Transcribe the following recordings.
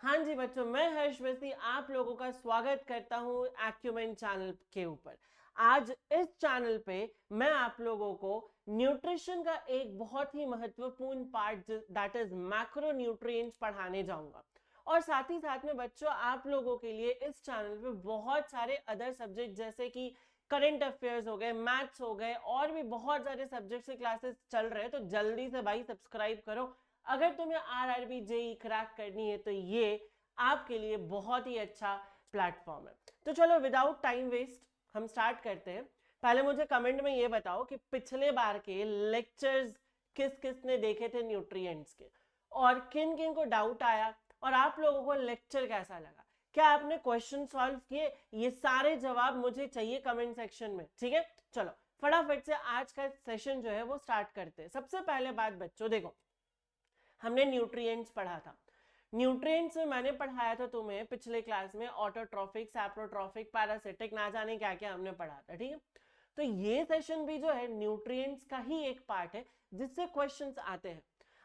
हाँ जी बच्चों, मैं हर्ष वस्ती आप लोगों का स्वागत करता हूँ एक्यूमेन चैनल के ऊपर। आज इस चैनल पे मैं आप लोगों को न्यूट्रिशन का एक बहुत ही महत्वपूर्ण part that is macro nutrients पढ़ाने जाऊंगा। और साथ ही साथ में बच्चों आप लोगों के लिए इस चैनल पे बहुत सारे अदर सब्जेक्ट जैसे कि करंट अफेयर्स हो गए, मैथ्स हो गए, और भी बहुत सारे सब्जेक्ट से क्लासेस चल रहे हैं। तो जल्दी से भाई सब्सक्राइब करो। अगर तुम्हें आरआरबी जेई क्रैक करनी है तो ये आपके लिए बहुत ही अच्छा प्लेटफॉर्म है। तो चलो विदाउट टाइम वेस्ट हम स्टार्ट करते हैं। पहले मुझे कमेंट में ये बताओ कि पिछले बार के लेक्चर्स किस किस ने देखे थे न्यूट्रिएंट्स के, और किन किन को डाउट आया, और आप लोगों को लेक्चर कैसा लगा। क्या आपने क्वेश्चन सॉल्व किए? ये सारे जवाब मुझे चाहिए कमेंट सेक्शन में, ठीक है। चलो फटाफट से आज का सेशन जो है वो स्टार्ट करते हैं। सबसे पहले बात बच्चों देखो, हमने न्यूट्रिएंट्स पढ़ा था। न्यूट्रिएंट्स में मैंने पढ़ाया था तुम्हें पिछले क्लास में ऑटोट्रॉफिक, सैप्रोट्रॉफिक, पैरासिटिक, ना जाने क्या क्या हमने पढ़ा था, ठीक है। तो ये सेशन भी जो है न्यूट्रिएंट्स का ही एक पार्ट है जिससे क्वेश्चंस आते हैं।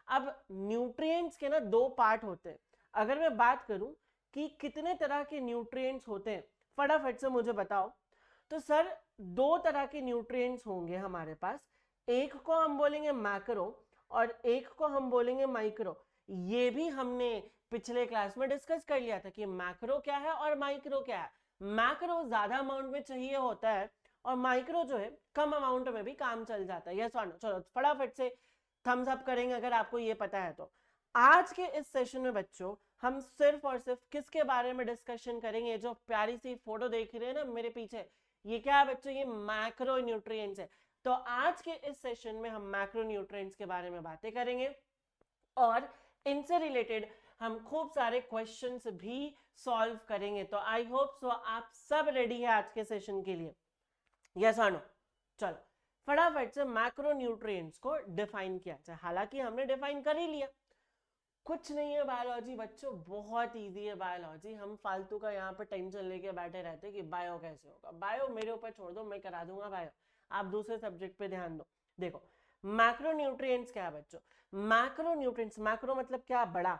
अब न्यूट्रिएंट्स के ना दो पार्ट होते हैं। अगर मैं बात करूं कि कितने तरह के न्यूट्रिएंट्स होते हैं, फटाफट से मुझे बताओ। तो सर दो तरह के न्यूट्रिएंट्स होंगे हमारे पास। एक को हम बोलेंगे मैक्रो और एक को हम बोलेंगे माइक्रो। ये भी हमने पिछले क्लास में डिस्कस कर लिया था कि मैक्रो क्या है और माइक्रो क्या है। मैक्रो ज्यादा अमाउंट में चाहिए होता है और माइक्रो जो है कम अमाउंट में भी काम चल जाता है। यस और नो? चलो फटाफट से थम्स अप करेंगे अगर आपको ये पता है तो। आज के इस सेशन में बच्चों हम सिर्फ और सिर्फ किसके बारे में डिस्कशन करेंगे? जो प्यारी सी फोटो देख रहे हैं ना मेरे पीछे, ये क्या है बच्चों? ये मैक्रो न्यूट्रिएंट्स है। तो आज के इस सेशन में हम मैक्रो न्यूट्रिएंट्स के बारे में बातें करेंगे और इनसे रिलेटेड हम खूब सारे क्वेश्चंस भी सॉल्व करेंगे। तो आई होप सो आप सब रेडी है आज के सेशन के लिए। यस और नो? चलो फटाफट से मैक्रो न्यूट्रिएंट्स को डिफाइन किया जाए। हालांकि हमने डिफाइन कर ही लिया। कुछ नहीं है बायोलॉजी बच्चों, बहुत इजी है बायोलॉजी। हम फालतू का यहाँ पे टेंशन लेके बैठे रहते कि बायो कैसे होगा। बायो मेरे ऊपर छोड़ दो, मैं करा दूंगा बायो। आप दूसरे सब्जेक्ट पे ध्यान दो। देखो मैक्रो न्यूट्रिएंट्स क्या है बच्चों? मैक्रो न्यूट्रिएंट्स, मैक्रो मतलब क्या? बड़ा।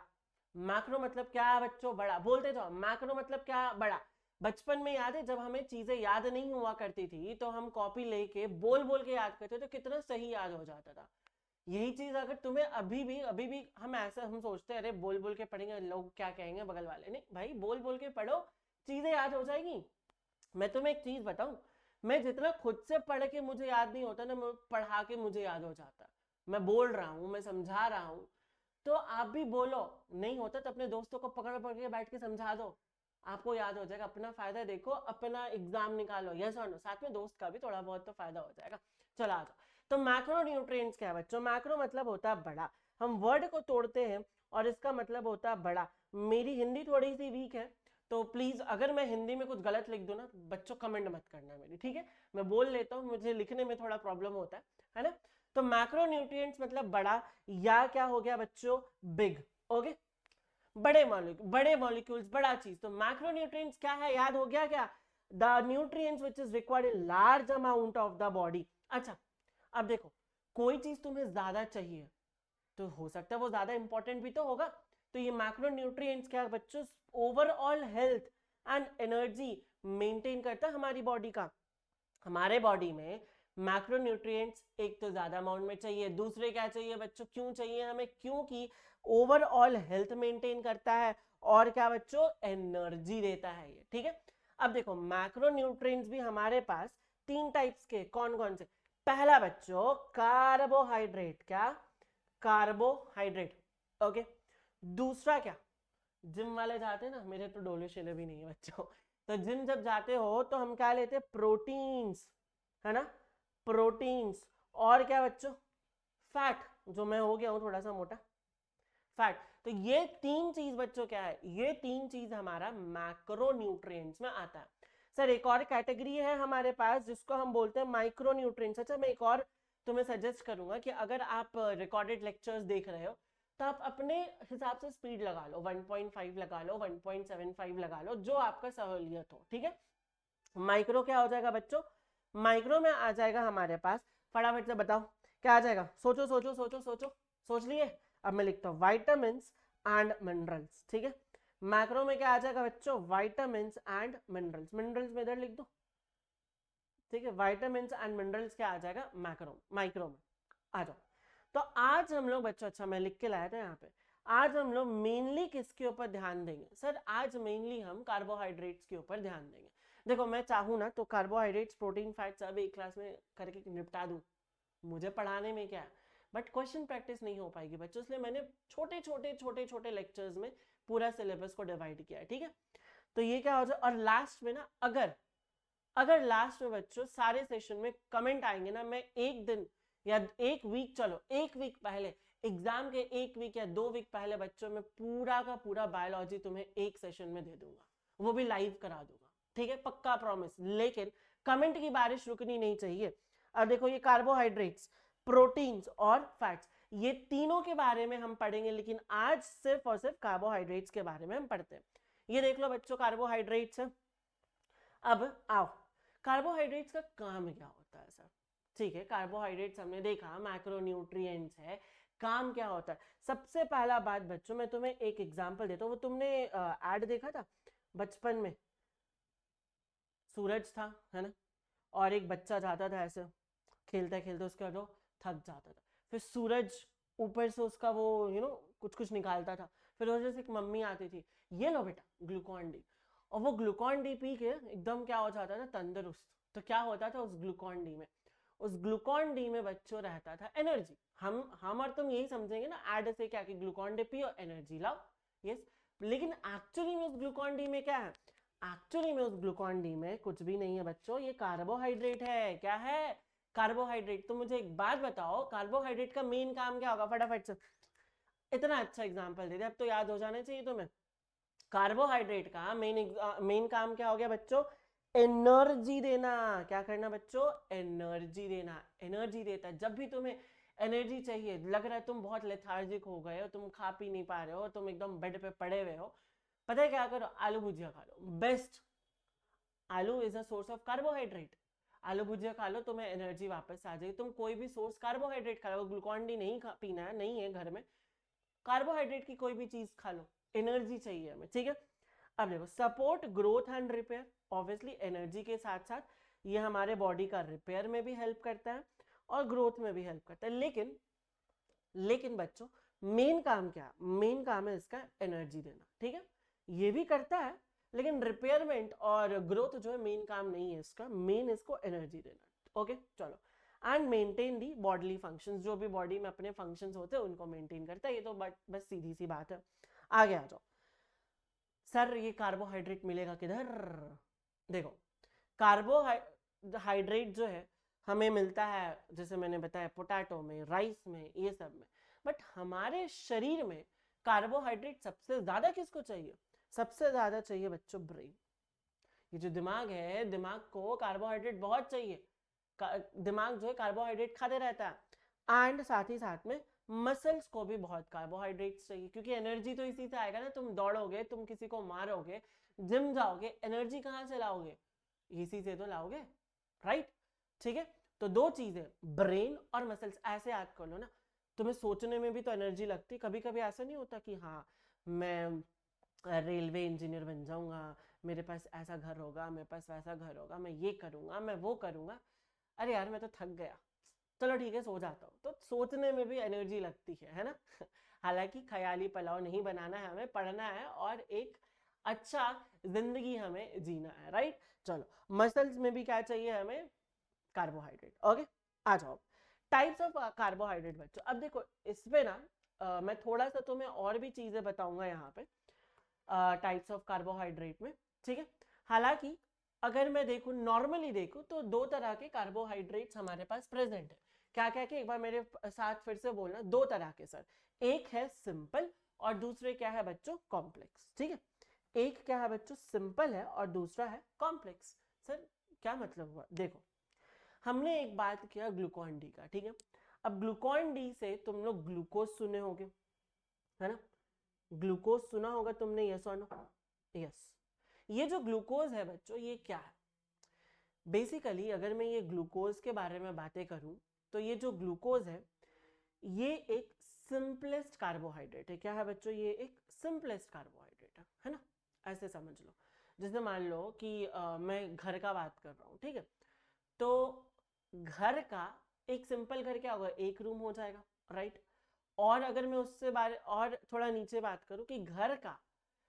मैक्रो मतलब क्या है बच्चों? बड़ा। बोलते जाओ, मैक्रो मतलब क्या? बड़ा। बचपन में याद है जब हमें चीजें याद नहीं हुआ करती थी तो हम कॉपी लेके बोल बोल के याद करते तो कितना सही याद हो जाता था। यही चीज अगर तुम्हें अभी भी हम सोचते हैं अरे बोल बोल के पढ़ेंगे लोग क्या कहेंगे बगल वाले। नहीं भाई, बोल बोल के पढ़ो, चीजें याद हो जाएगी। मैं तुम्हें एक चीज बताऊं, मैं जितना खुद से पढ़ के मुझे याद नहीं होता ना, मैं पढ़ा के मुझे याद हो जाता। मैं बोल रहा हूं, मैं समझा रहा हूं, तो आप भी बोलो। नहीं होता तो अपने दोस्तों को पकड़ पकड़ के बैठ के समझा दो, आपको याद हो जाएगा। अपना फायदा देखो, अपना एग्जाम निकालो। यस और नो? साथ में दोस्त का भी थोड़ा बहुत तो फायदा हो जाएगा। चलो आ जाओ। तो मैक्रो न्यूट्रिएंट्स क्या है बच्चों? मैक्रो मतलब होता है बड़ा। हम वर्ड को तोड़ते हैं और इसका मतलब होता है बड़ा। मेरी हिंदी थोड़ी सी वीक है तो प्लीज अगर मैं हिंदी में कुछ गलत लिख दूं ना बच्चों, कमेंट मत करना मेरी, ठीक है। मैं बोल लेता हूँ, मुझे लिखने में थोड़ा प्रॉब्लम होता है ना। तो मैक्रो न्यूट्रिएंट्स मतलब बड़ा, या क्या हो गया बच्चों? बिग। ओके, बड़े मॉलिक्यूल्स, बड़ा चीज। तो मैक्रोन्यूट्रिएंट्स क्या है? याद हो गया क्या? The nutrients which is required in large amount of the body. अच्छा, अब देखो, कोई चीज तुम्हें ज्यादा चाहिए तो हो सकता है वो ज्यादा इंपॉर्टेंट भी तो होगा। तो ये मैक्रोन्यूट्रिएंट्स क्या है बच्चों? Overall health and energy maintain करता है हमारी बॉडी का। हमारे बॉडी में मैक्रोन्यूट्रिएंट्स एक तो ज्यादा अमाउंट में चाहिए, दूसरे क्या चाहिए बच्चों? क्यों चाहिए हमें? क्योंकि ओवरऑल हेल्थ मेंटेन करता है, और क्या बच्चों? एनर्जी देता है ये, ठीक है। अब देखो मैक्रोन्यूट्रिएंट्स भी हमारे पास तीन टाइप्स के, कौन कौन से? पहला बच्चों कार्बोहाइड्रेट। क्या? कार्बोहाइड्रेट। ओके। दूसरा क्या? जिम वाले जाते हैं ना, मेरे तो डोले शेले भी नहीं है बच्चों। तो जिम जब जाते हो तो हम क्या लेते हैं? प्रोटीन्स, है ना, प्रोटीन्स। और क्या बच्चों? फैट, जो मैं हो गया हूं थोड़ा सा मोटा, फैट। तो ये तीन चीज बच्चों क्या है? ये तीन चीज हमारा मैक्रो न्यूट्रिएंट्स में आता है। सर एक और कैटेगरी है हमारे पास जिसको हम बोलते हैं माइक्रो न्यूट्रिएंट्स। अच्छा, मैं एक और तुम्हें सजेस्ट करूंगा कि अगर आप रिकॉर्डेड लेक्चर्स देख रहे हो तो आप अपने हिसाब से स्पीड लगा लो, 1.5 लगा लो, 1.75 लगा लो, जो आपका सहूलियत हो, ठीक है। माइक्रो क्या हो जाएगा बच्चों? माइक्रो में आ जाएगा हमारे पास, फटाफट से बताओ क्या आ जाएगा? सोचो सोचो सोचो सोचो। सोच लिए? अब मैं लिखता हूं वाइटामिन एंड मिनरल्स, ठीक है। मैक्रो में क्या आ जाएगा बच्चों, विटामिन एंड मिनरल्स, मिनरल्स में इधर लिख दो, ठीक है, विटामिन एंड मिनरल्स क्या आ जाएगा, मैक्रो, माइक्रो में आ जाओ। तो आज हम लोग बच्चों, अच्छा मैं लिख के लाया था यहाँ पे, आज हम लोग मेनली किसके ऊपर ध्यान देंगे सर, आज मेनली हम कार्बोहाइड्रेट्स के ऊपर ध्यान देंगे। देखो मैं चाहूँ ना तो कार्बोहाइड्रेट्स, प्रोटीन, फैट्स सब एक क्लास में करके निपटा दूं, मुझे पढ़ाने में क्या है, बट क्वेश्चन प्रैक्टिस नहीं हो पाएगी बच्चों, इसलिए मैंने छोटे छोटे छोटे छोटे लेक्चर्स में पूरा सिलेबस को डिवाइड किया है, ठीक है। तो ये क्या हो जाए, और लास्ट में ना अगर अगर लास्ट में बच्चों सारे सेशन में कमेंट आएंगे ना, मैं एक दिन या एक वीक, चलो एक वीक पहले, एग्जाम के एक वीक या 2 वीक पहले बच्चों में पूरा का पूरा बायोलॉजी तुम्हें एक सेशन में दे दूंगा, वो भी लाइव करा दूंगा, ठीक है, पक्का प्रॉमिस। लेकिन कमेंट की बारिश रुकनी नहीं चाहिए। अब देखो ये कार्बोहाइड्रेट्स, प्रोटीन्स और फैट्स, ये तीनों के बारे में हम पढ़ेंगे, लेकिन आज सिर्फ और सिर्फ कार्बोहाइड्रेट्स के बारे में हम पढ़ते हैं। ये देख लो बच्चों कार्बोहाइड्रेट्स है। अब आओ, कार्बोहाइड्रेट्स का काम क्या होता है सर, ठीक है, कार्बोहाइड्रेट्स हमने देखा मैक्रो न्यूट्रिएंट्स है, काम क्या होता है। सबसे पहला बात बच्चों, मैं तुम्हें एक एग्जांपल देता हूँ, वो तुमने ऐड देखा था बचपन में, सूरज था है ना, और एक बच्चा जाता था ऐसे खेलते खेलते, उसके बाद वो थक जाता था, फिर सूरज ऊपर से उसका वो कुछ कुछ निकालता था, फिर वजह से एक मम्मी आती थी, ये लो बेटा ग्लूकॉन डी, और वो ग्लूकॉन डी पी के एकदम क्या हो जाता था, तंदुरुस्त। तो क्या होता था उस ग्लूकॉन डी में, उस ग्लूकॉन डी में बच्चों रहता था एनर्जी। हम और तुम यही समझेंगे ना ऐड से क्या कि ग्लूकॉन डी पियो एनर्जी लाओ, यस, लेकिन एक्चुअली में उस ग्लूकॉन डी में क्या है, एक्चुअली में उस ग्लूकॉन डी में कुछ भी नहीं है बच्चों, ये कार्बोहाइड्रेट है। क्या है, कार्बोहाइड्रेट। तो मुझे एक बात बताओ, कार्बोहाइड्रेट का मेन काम क्या होगा, फटाफट से, इतना अच्छा एग्जांपल दे दे, अब तो याद हो जाना चाहिए तुम्हें। कार्बोहाइड्रेट का मेन काम क्या हो गया बच्चों, एनर्जी देना। क्या करना बच्चों, एनर्जी देना। एनर्जी देता है, जब भी तुम्हें एनर्जी चाहिए, लग रहा है तुम बहुत लेथार्जिक हो गए हो, तुम खा पी नहीं पा रहे हो, तुम एकदम बेड पे पड़े हुए हो, पता है क्या करो, आलू भुजिया खा लो, बेस्ट। आलू is a source of carbohydrate, आलू भुजिया खा लो, तुम्हें एनर्जी वापस आ जाएगी। तुम कोई भी सोर्स कार्बोहाइड्रेट खा लो, ग्लूकॉन डी नहीं पीना है, नहीं है घर में, कार्बोहाइड्रेट की कोई भी चीज खा लो, एनर्जी चाहिए हमें, ठीक है। अब देखो, support growth and repair, obviously energy के साथ साथ ये हमारे बॉडी का रिपेयर में भी हेल्प करता है और ग्रोथ में भी हेल्प करता है। लेकिन बच्चों मेन काम क्या, मेन काम है इसका एनर्जी देना, ठीक है, ये भी करता है, लेकिन रिपेयरमेंट और ग्रोथ जो है मेन काम नहीं है इसका, मेन इसको एनर्जी देना, ओके चलो। And maintain the bodily functions, जो भी बॉडी में अपने फंक्शंस होते हैं उनको मेंटेन करता है, ये तो बस सीधी सी बात है। आगे आ जाओ सर, ये कार्बोहाइड्रेट मिलेगा किधर, देखो कार्बोहाइड्रेट जो है हमें मिलता है, जैसे मैंने बताया, पोटैटो में, राइस में, ये सब में, बट हमारे शरीर में कार्बोहाइड्रेट सबसे ज्यादा किसको चाहिए, सबसे ज्यादा चाहिए बच्चों ब्रेन। ये जो दिमाग है, दिमाग को कार्बोहाइड्रेट बहुत चाहिए, दिमाग जो है कार्बोहाइड्रेट खाते रहता है, एंड साथ ही साथ में मसल्स को भी बहुत कार्बोहाइड्रेट्स चाहिए, क्योंकि एनर्जी तो इसी से आएगा ना, तुम दौड़ोगे, तुम किसी को मारोगे, जिम जाओगे, एनर्जी कहाँ से लाओगे, इसी से तो लाओगे, राइट, ठीक है। तो दो चीजें, ब्रेन और मसल्स, ऐसे याद कर लो ना, तुम्हें सोचने में भी तो एनर्जी लगती, कभी कभी ऐसा नहीं होता कि हाँ मैं रेलवे इंजीनियर बन जाऊंगा, मेरे पास ऐसा घर होगा, मेरे पास वैसा घर होगा, मैं ये करूंगा, मैं वो करूंगा, अरे यार मैं तो थक गया, चलो ठीक है सो जाता हूँ। तो सोचने में भी एनर्जी लगती है ना। हालांकि ख्याली पुलाव नहीं बनाना है, हमें पढ़ना है और एक अच्छा जिंदगी हमें जीना है, राइट। चलो मसल्स में भी क्या चाहिए हमें, कार्बोहाइड्रेट, ओके। आ जाओ टाइप्स ऑफ कार्बोहाइड्रेट बच्चों। अब देखो इसमें ना मैं थोड़ा सा तुम्हें और भी चीजें बताऊंगा यहाँ पे टाइप्स ऑफ कार्बोहाइड्रेट में, ठीक है। हालांकि अगर मैं देखूं, नॉर्मली देखूं, तो दो तरह के कार्बोहाइड्रेट्स हमारे पास प्रेजेंट है। क्या क्या के एक बार मेरे साथ फिर से बोलना, दो तरह के सर, एक है सिंपल और दूसरे क्या है बच्चों, कॉम्प्लेक्स, ठीक है। एक क्या है बच्चों, सिंपल है और दूसरा है कॉम्प्लेक्स। सर क्या मतलब हुआ, देखो हमने एक बात किया ग्लूकॉन डी का, ठीक है। अब ग्लूकॉन डी से तुम लोग ग्लूकोज सुने होंगे, है ना, ग्लूकोज सुना होगा तुमने, यस और नो, यस। ये जो ग्लूकोज है बच्चों, ये क्या है, बेसिकली अगर मैं ये ग्लूकोज के बारे में बातें करूं, तो ये जो ग्लूकोज है, ये एक सिंपलेस्ट कार्बोहाइड्रेट है। क्या है बच्चों? ये एक सिंपलेस्ट कार्बोहाइड्रेट है ना, ऐसे समझ लो। जैसे मान लो कि मैं घर का बात कर रहा हूँ, ठीक है, तो घर का एक सिंपल घर क्या होगा? एक रूम हो जाएगा, राइट। और अगर मैं उससे और थोड़ा नीचे बात करूं कि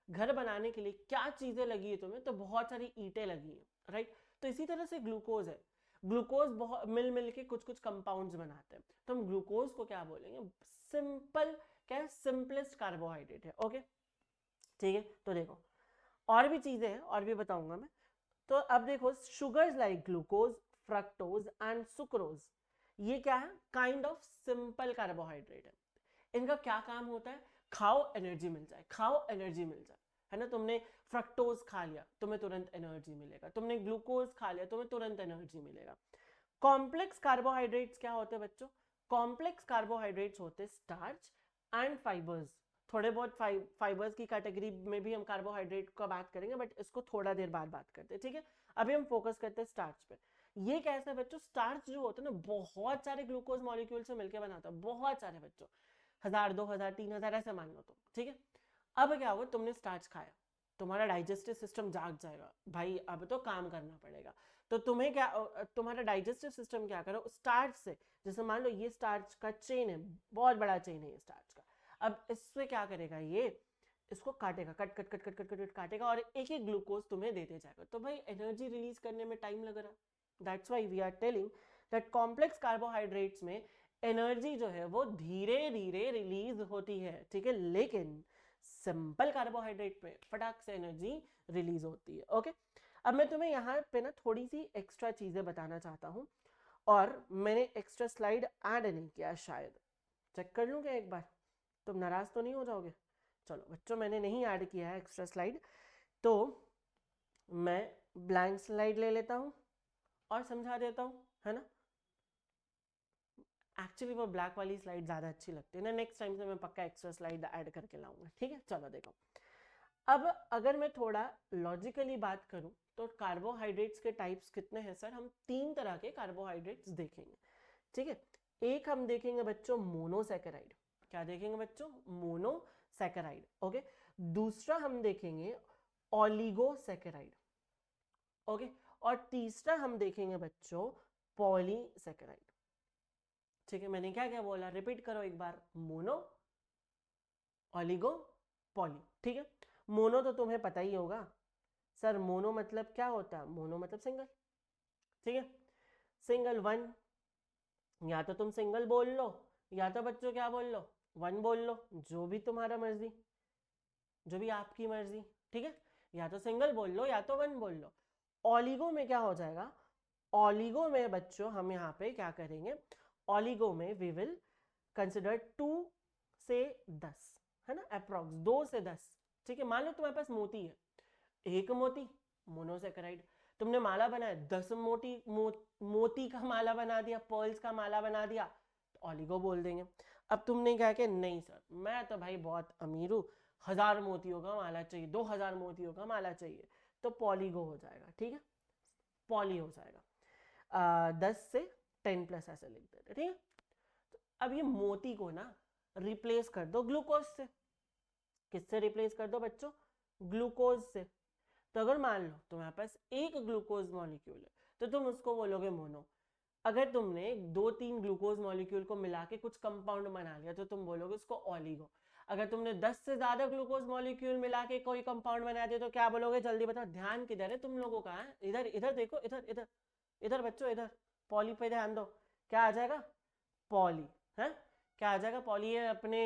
घर बनाने के लिए क्या चीजें लगी है तुम्हें, तो बहुत सारी ईंटें लगी है, राइट। तो इसी तरह से ग्लूकोज है। ग्लूकोज बहुत मिल मिल के कुछ कुछ कंपाउंड्स बनाते हैं, तो हम ग्लूकोज को क्या बोलेंगे? सिंपल, क्या है? सिंपलेस्ट कार्बोहाइड्रेट है। ओके, ठीक है। तो देखो और भी चीजें हैं, और भी बताऊंगा मैं। तो अब देखो, sugars like glucose, fructose and sucrose, ये क्या है? काइंड ऑफ सिंपल कार्बोहाइड्रेट है। इनका क्या काम होता है? खाओ एनर्जी मिल जाए, खाओ एनर्जी मिल जाए, है ना। तुमने फ्रक्टोज खा लिया, तुम्हें तुरंत एनर्जी मिलेगा। तुमने ग्लूकोज खा लिया, तुम्हें तुरंत एनर्जी मिलेगा। कॉम्प्लेक्स कार्बोहाइड्रेट्स क्या होते हैं बच्चों? कॉम्प्लेक्स कार्बोहाइड्रेट्स होते हैं स्टार्च एंड फाइबर्स। थोड़े बहुत फाइबर्स की कैटेगरी में भी हम कार्बोहाइड्रेट का बात करेंगे, बट इसको थोड़ा देर बाद बात करते हैं, ठीक है। अभी हम फोकस करते हैं स्टार्च पे। ये कैसे बच्चों? स्टार्च जो होता है ना, बहुत सारे ग्लूकोज मॉलिक्यूल से मिलकर बनाता है, बहुत सारे बच्चों, 1000, 2000, 3000 ऐसे मान लो तुम, ठीक है। अब क्या होगा? तुमने स्टार्च खाया, तुम्हारा डाइजेस्टिव सिस्टम जाग जाएगा, भाई अब तो काम करना पड़ेगा। तो तुम्हें क्या, तुम्हारा डाइजेस्टिव सिस्टम क्या करो? स्टार्च से, जैसे मान लो ये स्टार्च का चेन है, बहुत बड़ा चेन है ये स्टार्च का। अब इससे क्या करेगा? ये इसको काटेगा, cut cut cut cut cut cut काटेगा, और एक एक ग्लूकोज तुम्हें देते जाएगा। तो भाई एनर्जी रिलीज करने में टाइम लग रहा है। That's why we are telling that complex carbohydrates में एनर्जी जो है वो धीरे धीरे रिलीज होती है, ठीक है। लेकिन सिंपल कार्बोहाइड्रेट में फटाक से एनर्जी रिलीज होती है। ओके, अब मैं तुम्हें यहाँ पे ना थोड़ी सी एक्स्ट्रा चीजें बताना चाहता हूँ, और मैंने एक्स्ट्रा स्लाइड ऐड नहीं किया, शायद चेक कर लूँ क्या एक बार? तुम नाराज तो नहीं हो जाओगे? चलो बच्चों, मैंने नहीं ऐड किया है एक्स्ट्रा स्लाइड, तो मैं ब्लैंक स्लाइड ले लेता हूँ और समझा देता हूँ, है ना। एक्चुअली वो ब्लैक वाली स्लाइड ज़्यादा अच्छी लगती है ना, नेक्स्ट टाइम से मैं पक्का एक्स्ट्रा स्लाइड ऐड करके लाऊंगा, ठीक है। चलो देखो, अब अगर मैं थोड़ा लॉजिकली बात करूं तो कार्बोहाइड्रेट्स के टाइप्स कितने हैं सर? हम 3 तरह के कार्बोहाइड्रेट्स देखेंगे, ठीक है। एक हम देखेंगे बच्चों मोनोसैकेराइड। क्या देखेंगे बच्चों? मोनोसैकेराइड। ओके, दूसरा हम देखेंगे ओलिगोसैकेराइड। ओके, और तीसरा हम देखेंगे बच्चों पॉलीसैकेराइड। ठीक है, मैंने क्या क्या बोला? रिपीट करो एक बार। मोनो, ओलिगो, पॉली, ठीक है। मोनो तो तुम्हें पता ही होगा सर, मोनो मतलब क्या होता है? मोनो मतलब सिंगल, ठीक है। सिंगल, वन, या तो तुम सिंगल बोल लो, या तो बच्चों क्या बोल लो? वन बोल लो, जो भी तुम्हारा मर्जी, जो भी आपकी मर्जी, ठीक है। या तो सिंगल बोल लो या तो वन बोल लो। ओलिगो में क्या हो जाएगा? ओलिगो में बच्चों हम यहाँ पे क्या करेंगे? ओलिगो में वी विल कंसिडर 2 से 10, है ना, अप्रॉक्स 2 से 10, ठीक है। मान लो तुम्हारे पास मोती है, एक मोती, मोनोसेकेराइड। तुमने माला बनाया, 10 मोती का माला बना दिया, पर्ल्स का माला बना दिया, तो ओलिगो बोल देंगे। अब तुमने क्या कि नहीं सर, मैं तो भाई बहुत अमीर हूँ, 1000 मोतियों का माला चाहिए, 2000 मोतियों का माला चाहिए, तो पॉलीगो हो जाएगा, ठीक है। पॉली हो जाएगा, 10 से 10 प्लस ऐसे लिख देते, ठीक है। तो अब ये मोती को ना रिप्लेस कर दो ग्लूकोज से। किससे रिप्लेस कर दो बच्चों? ग्लूकोज से। तो अगर मान लो तुम्हारे पास एक ग्लूकोज मॉलिक्यूल है, तो तुम उसको बोलोगे मोनो। अगर तुमने 2-3 ग्लूकोज मॉलिक्यूल को मिला के कुछ कंपाउंड बना लिया, तो तुम बोलोगे उसको ओलिगो। अगर तुमने 10 से ज्यादा ग्लूकोज मॉलिक्यूल मिला के कोई कंपाउंड बना दिया, तो क्या बोलोगे? जल्दी बताओ, ध्यान किधर है तुम लोगों का? है इधर, इधर देखो, इधर इधर इधर बच्चों, इधर पॉली पे ध्यान दो। क्या आ जाएगा? पॉली, है। क्या आ जाएगा? पॉली है। अपने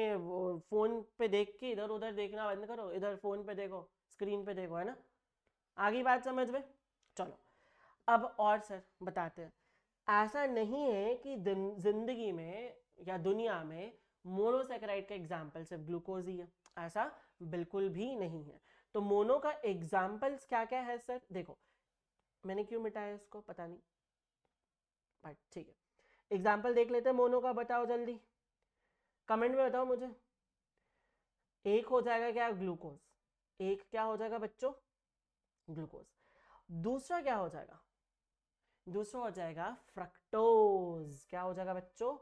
फोन पे देख के इधर उधर देखना बंद करो, इधर फोन पे देखो, स्क्रीन पे देखो, है ना। आगे बात समझ में? चलो, अब और सर बताते हैं। ऐसा नहीं है कि जिंदगी में या दुनिया में मोनोसेकेराइड का एग्जाम्पल सिर्फ ग्लूकोज ही है, ऐसा बिल्कुल भी नहीं है। तो मोनो का एग्जाम्पल्स क्या क्या है सर? देखो, मैंने क्यों मिटाया इसको पता नहीं, बट ठीक है, एग्जाम्पल देख लेते हैं मोनो का। बताओ जल्दी, कमेंट में बताओ मुझे। एक हो जाएगा क्या? ग्लूकोज। एक क्या हो जाएगा बच्चों? ग्लूकोज। दूसरा क्या हो जाएगा? दूसरा हो जाएगा फ्रक्टोज। क्या हो जाएगा बच्चों?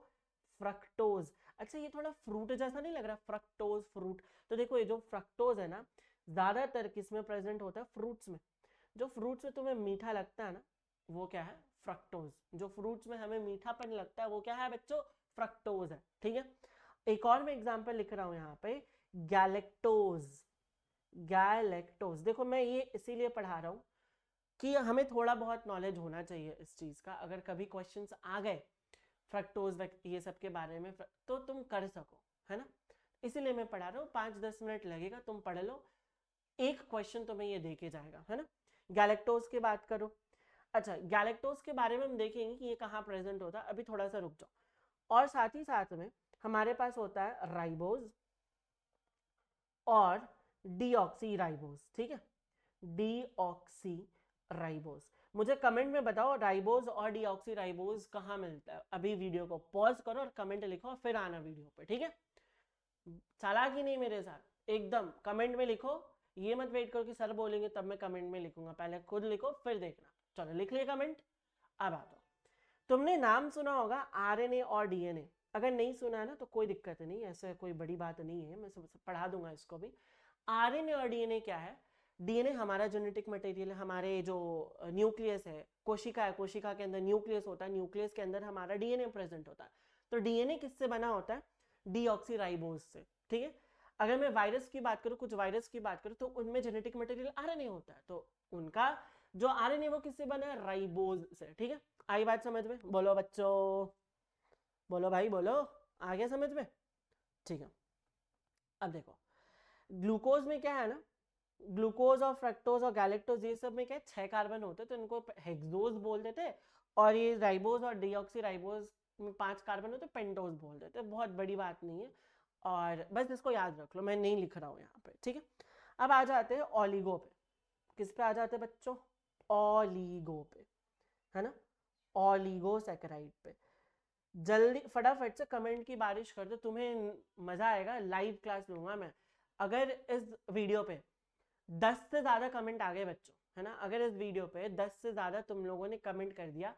फ्रक्टोज। अच्छा ये थोड़ा फ्रूट जैसा नहीं लग रहा, फ्रक्टोज फ्रूट? तो देखो ये जो फ्रक्टोज है ना, ज्यादातर किसमें प्रेजेंट होता है? फ्रूट्स में। जो फ्रूट्स में तुम्हें मीठा लगता है ना, वो क्या है? फ्रक्टोज। जो फ्रूट्स में हमें मीठापन लगता है वो क्या है बच्चों? फ्रक्टोज है। ठीक है, एक और मैं एग्जांपल लिख रहा हूं यहाँ पे, गैलेक्टोज। गैलेक्टोज, देखो मैं ये इसीलिए पढ़ा रहा हूँ कि हमें थोड़ा बहुत नॉलेज होना चाहिए इस चीज का, अगर कभी क्वेश्चंस आ गए फ्रक्टोज ये सब के बारे में तो तुम कर सको, है ना? इसीलिए मैं पढ़ा रहा हूँ, 5-10 मिनट लगेगा, तुम पढ़ लो, एक क्वेश्चन तुम्हें ये दे के जाएगा, है ना? गैलेक्टोज की बात करो। अच्छा, गैलेक्टोज के बारे में हम देखेंगे कि ये कहाँ प्रेजेंट होता है, अभी थोड़ा सा रुक जाओ। और साथ ही साथ में हमारे पास होता है राइबोज और डीऑक्सी राइबोज। ठीक है, डीऑक्सी राइबोज। मुझे कमेंट में बताओ राइबोज और डीऑक्सी राइबोज कहाँ मिलता है। अभी वीडियो को पॉज करो और कमेंट लिखो, फिर आना वीडियो पे। ठीक है, चालाकी नहीं मेरे साथ, एकदम कमेंट में लिखो। ये मत वेट करो कि सर बोलेंगे तब मैं कमेंट में लिखूंगा, पहले खुद लिखो फिर देखना। चलो लिख लिया कमेंट। अब आता हूं, तुमने नाम सुना होगा आरएनए और डीएनए। अगर नहीं सुना है ना तो कोई दिक्कत नहीं, ऐसे कोई बड़ी बात नहीं है, मैं सब पढ़ा दूंगा इसको भी। आरएनए और डीएनए क्या है? डीएनए हमारा जेनेटिक मटेरियल है, हमारे जो न्यूक्लियस है, कोशिका है, कोशिका के अंदर न्यूक्लियस होता है, न्यूक्लियस के अंदर हमारा डीएनए प्रेजेंट होता है। तो डीएनए किससे बना होता है? डीऑक्सीराइबोज से। ठीक है, अगर मैं वायरस की बात करूं, कुछ वायरस की बात करूं, तो उनमें जेनेटिक मटेरियल आरएनए होता है, तो उनका जो आरएनए वो किससे बना है? राइबोज से। ठीक है, आई बात समझ में? बोलो बच्चों, बोलो भाई बोलो, आ गया समझ में? ठीक है, अब देखो ग्लूकोज में क्या है ना, ग्लूकोज और फ्रक्टोज और गैलेक्टोज ये सब में क्या है? 6 कार्बन होते, तो इनको हेक्सोज बोल देते। और ये राइबोज और डीऑक्सी राइबोज में 5 कार्बन होते, पेंटोज बोल देते। बहुत बड़ी बात नहीं है, और बस इसको याद रख लो, मैं नहीं लिख रहा हूँ यहाँ पे। ठीक है, अब आ जाते हैं ओलिगो पे। किस पे आ जाते हैं बच्चों? ओलिगो पे, है ना? ओलिगोसैकेराइड पे। जल्दी फटाफट से कमेंट की बारिश कर दो, तुम्हें मजा आएगा। लाइव क्लास लूंगा मैं। अगर इस वीडियो पे 10 से ज्यादा कमेंट आ गए बच्चों, है ना, अगर इस वीडियो पे 10 से ज्यादा तुम लोगों ने कमेंट कर दिया,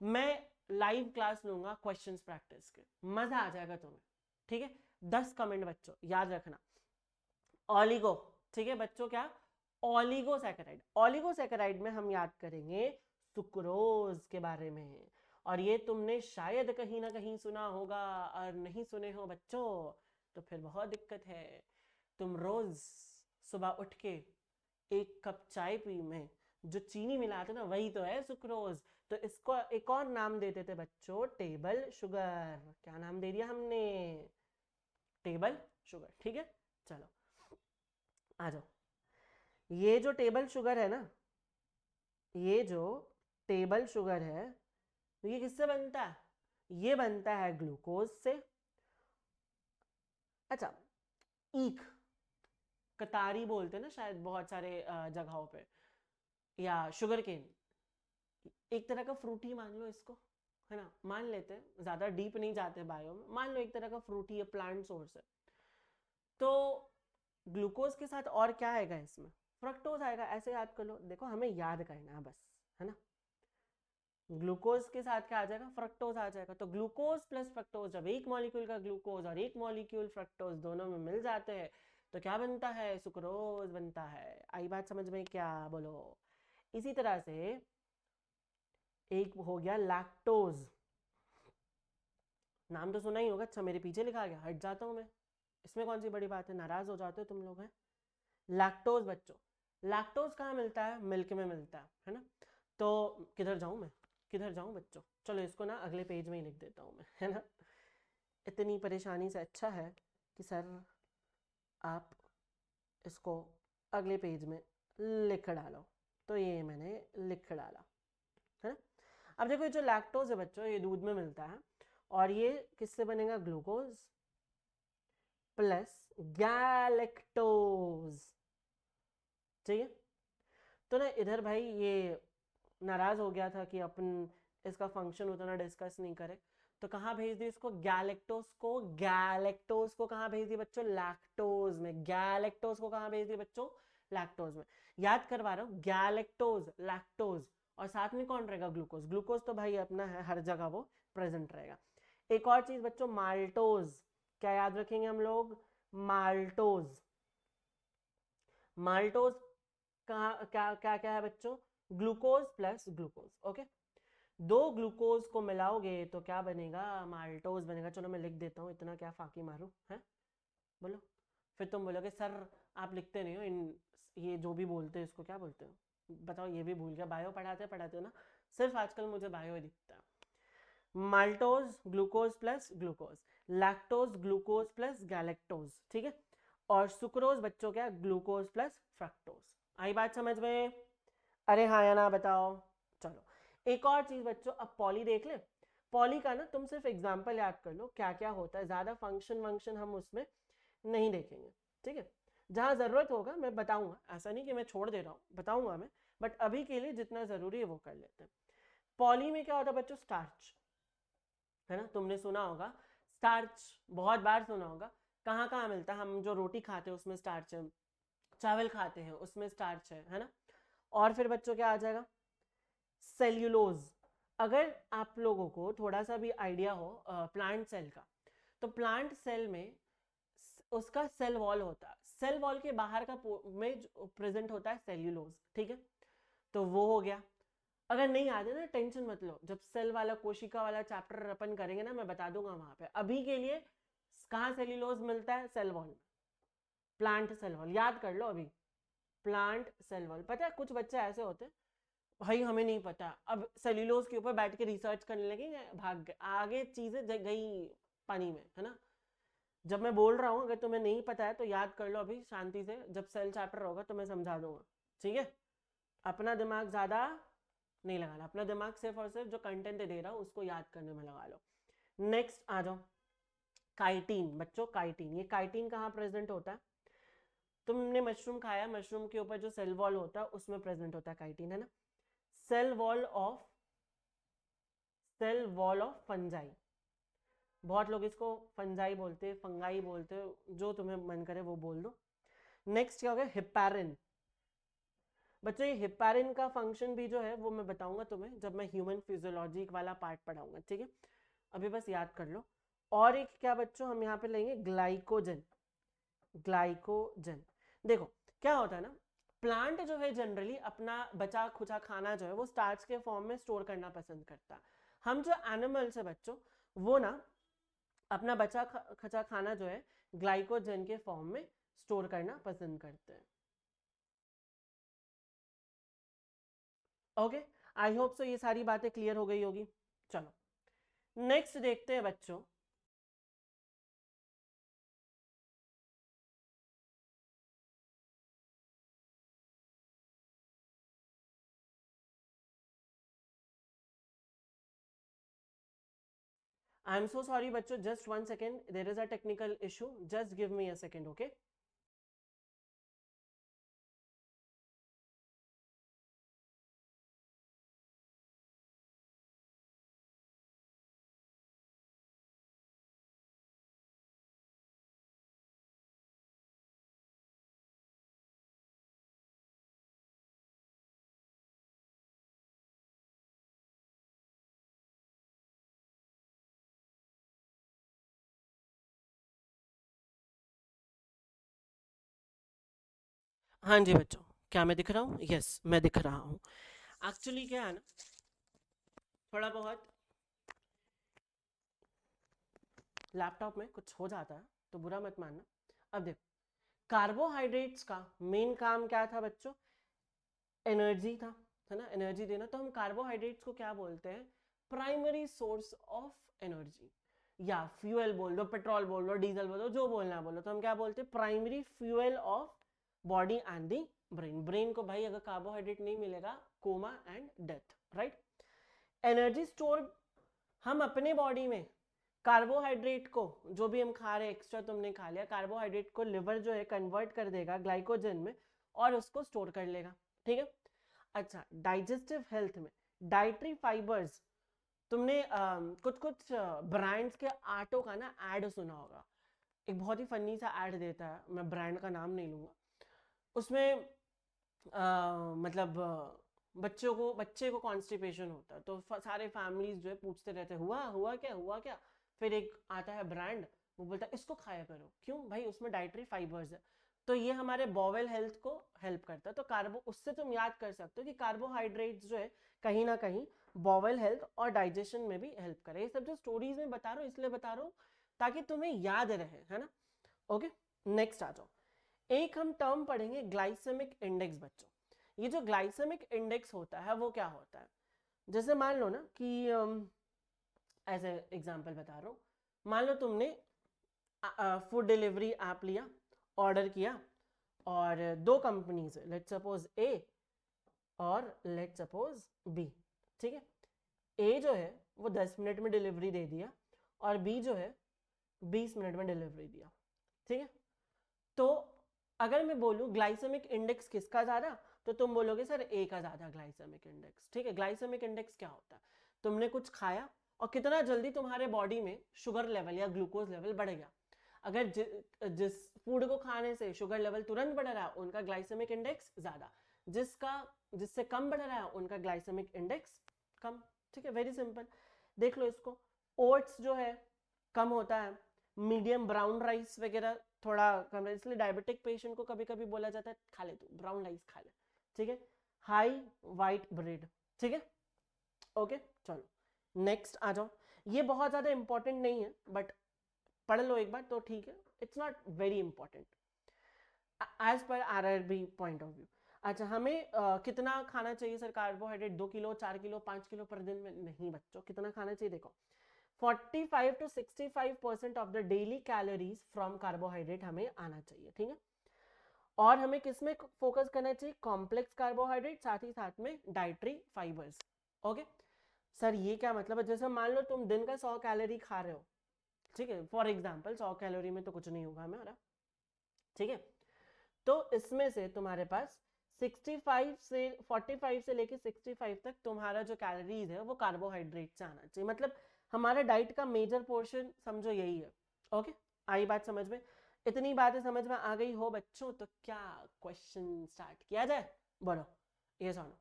मैं लाइव क्लास लूंगा क्वेश्चंस प्रैक्टिस के, मजा आ जाएगा तुम्हें। ठीक है, 10 कमेंट बच्चों, याद रखना। ओलिगो, ठीक है बच्चों, क्या? ओलिगोसैकेराइड। ओलिगोसैकेराइड में हम याद करेंगे सुक्रोज के बारे में, और ये तुमने शायद कहीं ना कहीं सुना होगा, और नहीं सुने हो बच्चों तो फिर बहुत दिक्कत है। तुम रोज सुबह उठ के एक कप चाय पी में जो चीनी मिलाते ना, वही तो है सुक्रोज। तो इसको एक और नाम देते थे बच्चों, टेबल शुगर। क्या नाम दे दिया हमने? Table sugar. ठीक है, चलो आ जाओ। ये जो टेबल शुगर है ना, ये जो टेबल शुगर है, ये किससे बनता है? ये बनता है ग्लूकोज से। अच्छा, ईख, कतारी बोलते हैं ना शायद बहुत सारे जगहों पे, या शुगर केन, एक तरह का फ्रूटी मान लो इसको, है ना? मान लेते हैं, ज्यादा डीप नहीं जाते बायो में, मान लो एक तरह का फ्रूटी है, प्लांट सोर्स है। तो ग्लूकोज के साथ और क्या आएगा इसमें? फ्रक्टोज आएगा। ऐसे याद कर लो, देखो हमें याद करना है बस, है ना? ग्लूकोज के साथ क्या आ जाएगा? फ्रक्टोज आ जाएगा। तो ग्लूकोज प्लस फ्रक्टोज, जब एक मॉलिक्यूल का ग्लूकोज और एक मॉलिक्यूल फ्रक्टोज दोनों में मिल जाते हैं तो क्या बनता है? सुक्रोज बनता है। आई बात समझ में? क्या बोलो? इसी तरह से एक हो गया लैक्टोज, नाम तो सुना ही होगा। अच्छा मेरे पीछे लिखा गया, हट जाता हूँ मैं, इसमें कौन सी बड़ी बात है, नाराज हो जाते हो तुम लोग हैं? लैक्टोज बच्चों, लैक्टोज कहाँ मिलता है? मिल्क में मिलता है ना? तो किधर जाऊँ मैं, किधर जाऊँ बच्चों? चलो इसको ना अगले पेज में ही लिख देता हूँ मैं, है ना? इतनी परेशानी से अच्छा है कि सर आप इसको अगले पेज में लिख डालो। तो ये मैंने लिख डाला, है ना? अब देखो ये जो लैक्टोज है बच्चों, ये दूध में मिलता है, और ये किससे बनेगा? Glucose plus galactose. ठीक है, तो ना इधर भाई ये नाराज हो गया था कि अपन इसका फंक्शन उतना डिस्कस नहीं करें, तो कहाँ भेज दी इसको? गैलेक्टोज को। गैलेक्टोज को कहाँ भेज दी बच्चों? लैक्टोज में। गैलेक्टोज को कहाँ भेज दी बच्चों? लैक्टोज में। याद करवा रहा हूँ, गैलेक्टोज, लैक्टोज, और साथ में कौन रहेगा? ग्लूकोज। ग्लूकोज तो भाई अपना है, हर जगह वो प्रेजेंट रहेगा। एक और चीज बच्चों, माल्टोज। क्या याद रखेंगे हम लोग? माल्टोज। माल्टोज कहाँ क्या क्या क्या है बच्चों? Glucose plus glucose. ओके, दो ग्लूकोज को मिलाओगे तो क्या बनेगा? माल्टोज बनेगा। चलो मैं लिख देता हूँ, इतना क्या फाकी मारूं है, बोलो। फिर तुम बोलोगे सर आप लिखते नहीं हो इन, ये जो भी बोलते हैं इसको क्या बोलते हो बताओ, ये भी भूल गया। बायो पढ़ाते हो ना, सिर्फ आजकल मुझे बायो ही दिखता है। Maltose glucose plus glucose, lactose glucose plus galactose, ठीक है। और सुक्रोज बच्चों क्या? Glucose plus fructose. आई बात समझ में? अरे हाँ या ना बताओ। चलो एक और चीज बच्चों, अब पॉली देख ले। पॉली का ना तुम सिर्फ एग्जाम्पल याद कर लो क्या क्या होता है, ज्यादा फंक्शन वंक्शन हम उसमें नहीं देखेंगे, ठीक है। जहां जरूरत होगा मैं बताऊंगा, ऐसा नहीं कि मैं छोड़ दे रहा हूँ, बताऊंगा मैं, बट अभी के लिए जितना जरूरी है वो कर लेते हैं। पॉली में क्या होता है बच्चों? स्टार्च, है ना, तुमने सुना होगा स्टार्च, बहुत बार सुना होगा। कहाँ कहाँ मिलता है? हम जो रोटी खाते हैं उसमें स्टार्च है, चावल खाते हैं उसमें स्टार्च है ना। और फिर बच्चों क्या आ जाएगा? सेल्यूलोज। अगर आप लोगों को थोड़ा सा भी आइडिया हो प्लांट सेल का, तो प्लांट सेल में उसका सेल वॉल होता है, सेल वॉल के बाहर का में प्रेजेंट होता है सेल्यूलोज, ठीक है। तो वो हो गया। अगर नहीं आते ना टेंशन मत लो, जब सेल वाला कोशिका वाला चैप्टर अपन करेंगे ना मैं बता दूंगा वहां पे। अभी के लिए कहाँ सेल्यूलोज मिलता है? सेल वॉल में, प्लांट सेल वॉल याद कर लो अभी। प्लांट सेल वॉल, पता है कुछ बच्चे ऐसे होते हैं भाई हमें नहीं पता, अब सेल्यूलोज के ऊपर बैठ के रिसर्च करने लगेंगे, भाग गए आगे, चीजें गई पानी में, है ना। जब मैं बोल रहा हूँ अगर तुम्हें नहीं पता है तो याद कर लो अभी शांति से, जब सेल चैप्टर होगा तो मैं समझा दूंगा, ठीक है। अपना दिमाग ज्यादा नहीं लगाना, अपना दिमाग सिर्फ और सिर्फ जो कंटेंट दे रहा हूँ उसको याद करने में लगा लो। नेक्स्ट आ जाओ, काइटिन बच्चों, काइटिन। ये काइटिन कहाँ प्रेजेंट होता है? तुमने मशरूम खाया, मशरूम के ऊपर जो सेल वॉल होता है उसमें प्रेजेंट होता है काइटिन, है ना। Cell wall of, cell wall of fungi, बहुत लोग इसको फंजाई बोलते हैं, फंगाई बोलते हैं, जो तुम्हें मन करे वो बोल दो। नेक्स्ट क्या हो गया? हिप्पैरिन। बच्चों ये हिप्पैरिन का फंक्शन भी जो है वो मैं बताऊंगा तुम्हें जब मैं ह्यूमन फिजियोलॉजी वाला पार्ट पढ़ाऊंगा, ठीक है। अभी बस याद कर लो। और एक क्या बच्चों हम यहाँ पे लेंगे? ग्लाइकोजन। ग्लाइकोजन, देखो क्या होता है ना, प्लांट जो है जनरली अपना बचा खुचा खाना जो है वो स्टार्च के फॉर्म में स्टोर करना पसंद करता है। हम जो एनिमल्स है बच्चों, वो ना अपना बचा खचा खाना जो है ग्लाइकोजन के फॉर्म में स्टोर करना पसंद करते हैं। ओके, आई होप सो ये सारी बातें क्लियर हो गई होगी। चलो नेक्स्ट देखते हैं बच्चों। आई एम सो सॉरी बच्चों, just one second, there is a technical issue, just give me a second, okay. हाँ जी बच्चों, क्या मैं दिख रहा हूँ? यस मैं दिख रहा हूँ। एक्चुअली क्या है ना, थोड़ा बहुत लैपटॉप में कुछ हो जाता है तो बुरा मत मानना। अब देखो, कार्बोहाइड्रेट्स का मेन काम क्या था बच्चों? एनर्जी था, है ना, एनर्जी देना। तो हम कार्बोहाइड्रेट्स को क्या बोलते हैं? प्राइमरी सोर्स ऑफ एनर्जी, या फ्यूल बोल दो, पेट्रोल बोल दो, डीजल बोल दो, जो बोलना बोलो। तो हम क्या बोलते हैं? Primary fuel of body and the brain. Brain को भाई अगर कार्बोहाइड्रेट नहीं मिलेगा, coma and death, right. Energy store हम अपने बॉडी में कार्बोहाइड्रेट को, जो भी हम खा रहे हैं एक्स्ट्रा तुमने खा लिया, कार्बोहाइड्रेट को लिवर जो है कन्वर्ट कर देगा ग्लाइकोजन में और उसको स्टोर कर लेगा, ठीक है। अच्छा, डाइजेस्टिव हेल्थ में डाइटरी फाइबर्स, तुमने कुछ कुछ ब्रांड्स के आटों का ना ऐड सुना होगा, एक बहुत ही फनी सा ऐड देता है, मैं ब्रांड का नाम नहीं लूंगा। उसमें मतलब बच्चे को कॉन्स्टिपेशन होता है तो सारे फैमिलीज जो है पूछते रहते हैं हुआ हुआ क्या, हुआ क्या। फिर एक आता है ब्रांड, वो बोलता है इसको खाया करो, क्यों भाई, उसमें डाइटरी फाइबर्स है, तो ये हमारे बॉवेल हेल्थ को हेल्प करता है। तो कार्बो, उससे तुम याद कर सकते हो कि कार्बोहाइड्रेट्स जो है कहीं ना कहीं बॉवेल हेल्थ और डाइजेशन में भी हेल्प करे। ये सब जो स्टोरीज में बता रहा हूँ इसलिए बता रहा हूँ ताकि तुम्हें याद रहे, है ना। ओके, नेक्स्ट आ जाओ। एक हम टर्म पढ़ेंगे ग्लाइसेमिक इंडेक्स बच्चों। ये जो ग्लाइसेमिक इंडेक्स होता है वो क्या होता है, जैसे मान लो ना कि ऐसे एग्जांपल बता रहा हूँ, मान लो तुमने फूड डिलीवरी ऐप लिया, ऑर्डर किया, और दो कंपनीज है, लेट्स सपोज ए और लेट्स सपोज बी, ठीक है। ए जो है वो 10 मिनट में डिलीवरी दे दिया और बी जो है 20 मिनट में डिलीवरी दिया, ठीक है। तो अगर मैं बोलूं ग्लाइसेमिक इंडेक्स किसका ज्यादा, तो तुम बोलोगे सर ए का ज्यादा ग्लाइसेमिक इंडेक्स, ठीक है। ग्लाइसेमिक इंडेक्स क्या होता है, तुमने कुछ खाया और कितना जल्दी तुम्हारे बॉडी में शुगर लेवल या ग्लूकोज लेवल बढ़ गया। अगर जिस फूड को खाने से शुगर लेवल तुरंत बढ़ रहा है उनका ग्लाइसेमिक इंडेक्स ज्यादा, जिससे कम बढ़ रहा है उनका ग्लाइसेमिक इंडेक्स कम, ठीक है। वेरी सिंपल, देख लो इसको। ओट्स जो है कम होता है, मीडियम ब्राउन राइस वगैरह थोड़ा कम, इसलिए डायबिटिक पेशेंट को कभी कभी बोला जाता है खा ले तू ब्राउन राइस खा ले, ठीक है। हाई वाइट ब्रेड, ठीक है। ओके, चलो नेक्स्ट आ जाओ। ये बहुत ज्यादा इंपॉर्टेंट नहीं है बट पढ़ लो एक बार तो ठीक है, it's not very important as per RRB point of view. अच्छा, हमें कितना खाना चाहिए sir carbohydrate, 2 kilo 4 kilo 5 kilo per दिन में? नहीं बच्चों, कितना खाना चाहिए देखो, 45 to 65% of the daily calories from carbohydrate हमें आना चाहिए, ठीक है। और हमें किसमें फोकस करना चाहिए, कॉम्प्लेक्स कार्बोहाइड्रेट, साथ ही साथ में डाइटरी फाइबर्स। ओके सर, ये क्या मतलब है, जैसे मान लो तुम दिन का 100 कैलोरी खा रहे हो, ठीक है, फॉर एग्जाम्पल 100 कैलोरी में तो कुछ नहीं होगा हमारा, ठीक है। तो इसमें से तुम्हारे पास 65 से 45 से लेके 65 तक तुम्हारा जो कैलोरीज है वो कार्बोहाइड्रेट से आना चाहिए। मतलब हमारा डाइट का मेजर पोर्शन समझो यही है। ओके, आई बात समझ में? इतनी बातें समझ में आ गई हो बच्चों, तो क्या क्वेश्चन स्टार्ट किया जाए? बोलो, ये सुनो,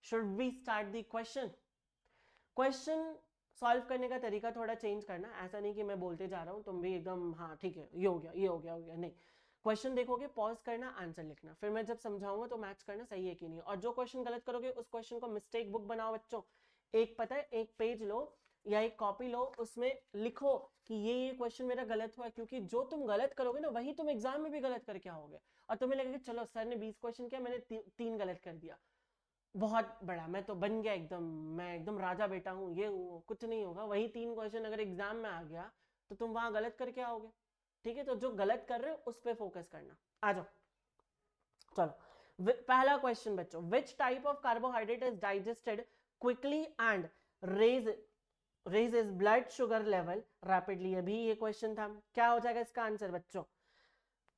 should we start the question? Question solve करने का तरीका थोड़ा चेंज करना, ऐसा नहीं कि मैं बोलते जा रहा हूँ तुम भी एकदम हाँ ठीक है ये हो गया ये हो गया हो गया, नहीं। क्वेश्चन देखोगे, पॉज करना, आंसर लिखना, फिर मैं जब समझाऊंगा तो मैच करना सही है कि नहीं। और जो क्वेश्चन गलत करोगे उस क्वेश्चन को मिस्टेक बुक बनाओ बच्चों। एक पता है, एक पेज लो या एक कॉपी लो, उसमें लिखो कि ये क्वेश्चन मेरा गलत हुआ, क्योंकि जो तुम गलत करोगे ना वही तुम एग्जाम में भी गलत करके आओगे और तुम्हें लगेगा चलो सर ने 20 क्वेश्चन किया, मैंने 3 गलत कर दिया, बहुत बड़ा मैं तो बन गया एकदम, मैं एकदम राजा बेटा हूँ, ये हूँ। कुछ नहीं होगा, वही 3 क्वेश्चन अगर एग्जाम में आ गया तो तुम वहां गलत करके आओगे, ठीक है। तो जो गलत कर रहे हो उस पर फोकस करना। आ जाओ, चलो पहला क्वेश्चन बच्चों, विच type of carbohydrate is digested quickly and raises blood sugar level rapidly? अभी ये क्वेश्चन था, क्या हो जाएगा इसका आंसर बच्चों?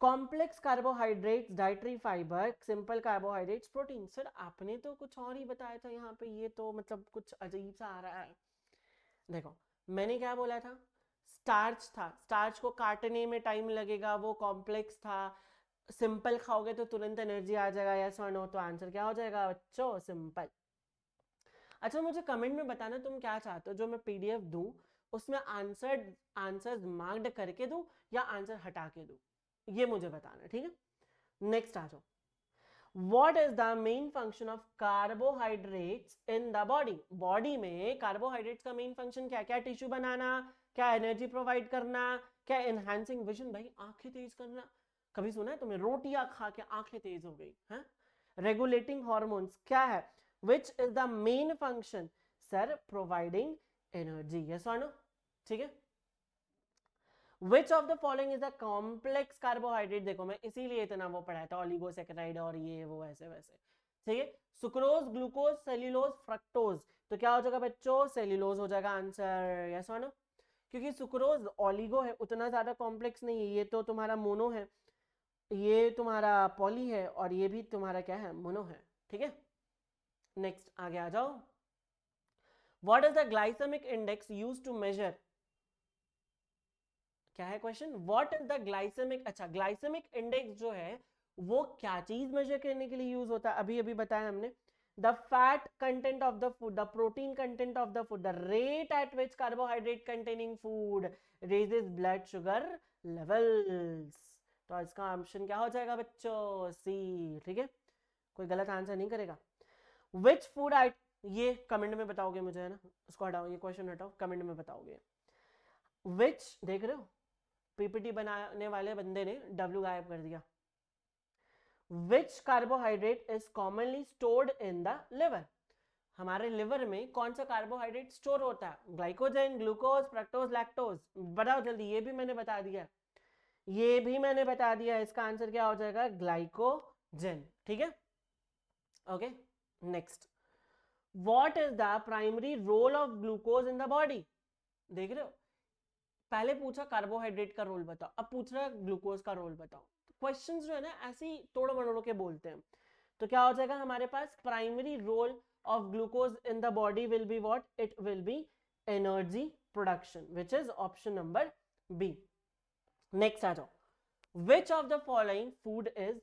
Complex carbohydrates, dietary fibre, simple carbohydrates, protein. Sir आपने तो कुछ और ही बताया था यहाँ पे, ये तो मतलब कुछ अजीब सा आ रहा है। देखो मैंने क्या बोला था, स्टार्च था, स्टार्च को काटने में टाइम लगेगा, वो कॉम्प्लेक्स था। सिंपल खाओगे तो तुरंत एनर्जी आ जाएगा, यस और नो, तो आंसर क्या हो जाएगा बच्चों? सिंपल। अच्छा मुझे कमेंट में बताना तुम क्या चाहते हो, जो मैं पीडीएफ दूं उसमें आंसर्स मार्क्ड करके दूं या आंसर हटा के दूं, ये मुझे बताना, ठीक है। नेक्स्ट आ जाओ, What is the main function of carbohydrates in the body? Body में कार्बोहाइड्रेट्स का मेन फंक्शन क्या? क्या टिश्यू बनाना, क्या एनर्जी प्रोवाइड करना, क्या एनहांसिंग विजन, भाई आंखें तेज करना। कभी सुना है तुमने रोटियां खा के आंखें तेज हो गई हैं? रेगुलेटिंग हॉर्मोन्स क्या है? Which is the main function? Sir providing energy, yes और नो, ठीक है। Which of the following is a complex carbohydrate? देखो मैं इसीलिए इतना वो पढ़ाया था, ऑलिगोसैकेराइड और ये वो ऐसे वैसे, ठीक है। सुक्रोज, ग्लूकोज, सेल्यूलोज, फ्रक्टोज, तो क्या हो जाएगा बच्चों? सेल्यूलोज हो जाएगा आंसर, यस और नो। क्योंकि सुक्रोज ऑलिगो है, उतना ज्यादा कॉम्प्लेक्स नहीं है, ये तो तुम्हारा मोनो है, ये तुम्हारा पॉली है, और ये भी तुम्हारा क्या है? मोनो है, ठीक है। नेक्स्ट आगे आ जाओ, what is the glycemic index used to measure? क्या है question? What is the glycemic, अच्छा ग्लाइसेमिक इंडेक्स जो है वो क्या चीज मेजर करने के लिए यूज होता है? अभी अभी बताया हमने, the fat content of the food, the protein content of the food, the rate at which carbohydrate containing food raises blood sugar levels. तो इसका ऑप्शन क्या हो जाएगा बच्चों? सी. ठीक है, कोई गलत आंसर नहीं करेगा. विच फूड आई, ये कमेंट में बताओगे मुझे, है ना, उसको हटाओ, ये क्वेश्चन हटाओ, कमेंट में बताओगे. विच, देख रहे हो पीपीटी बनाने वाले बंदे ने डब्ल्यू गायब कर दिया. Which carbohydrate is commonly stored in the liver. हमारे लिवर में कौन सा कार्बोहाइड्रेट स्टोर होता है? Glycogen, glucose, fructose, lactose. बताओ जल्दी. ये भी मैंने बता दिया, ये भी मैंने बता दिया. इसका आंसर क्या हो जाएगा? ग्लाइकोजन. ठीक है, okay. Next, what is the primary role of glucose in the body? देख रहे हो, पहले पूछा कार्बोहाइड्रेट का रोल बताओ, अब पूछ रहा है ग्लूकोज का रोल बताओ. क्वेश्चंस जो है ना ऐसे ही तोड़ मरोड़ के बोलते हैं. तो क्या हो जाएगा हमारे पास? Primary role of glucose in the body will be what? It will be energy production, which is option number B. Next आ जाओ. Which of the following food is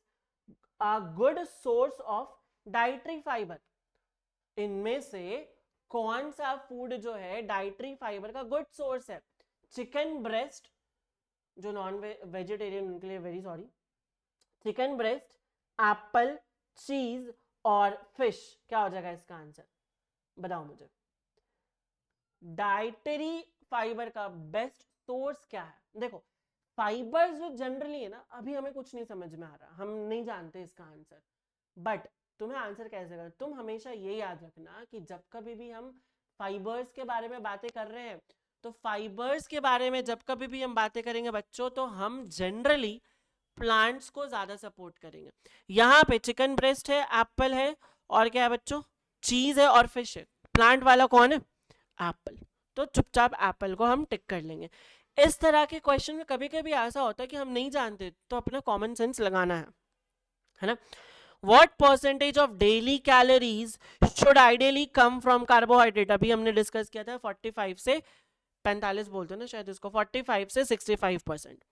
a good source of dietary fiber? इनमें से कौन सा food जो है dietary fiber का good source है? चिकन ब्रेस्ट, जो नॉन वेजिटेरियन उनके लिए very sorry, chicken breast, apple, cheese और फिश. क्या हो जाएगा इसका आंसर? बताओ मुझे. डाइटरी फाइबर का बेस्ट सोर्स क्या है? देखो, फाइबर्स जो जनरली है ना, अभी हमें कुछ नहीं समझ में आ रहा, हम नहीं जानते इसका आंसर, बट तुम्हें आंसर कैसे करना, तुम हमेशा ये याद रखना कि जब कभी भी हम फाइबर्स के बारे में बातें कर रहे हैं, तो फाइबर्स के बारे में जब कभी भी हम बातें करेंगे बच्चों, तो हम जनरली प्लांट्स को ज्यादा सपोर्ट करेंगे. यहाँ पे चिकन ब्रेस्ट है, एप्पल है, और क्या है बच्चों? चीज है और फिश है. प्लांट वाला कौन है? एप्पल. तो चुपचाप एप्पल को हम टिक कर लेंगे. इस तरह के क्वेश्चन में कभी कभी ऐसा होता है कि हम नहीं जानते, तो अपना कॉमन सेंस लगाना है ना. What percentage of daily calories should ideally come from carbohydrate? अभी हमने डिस्कस किया था 45 से 45 बोलते हैं ना शायद इसको, 45 से 65%.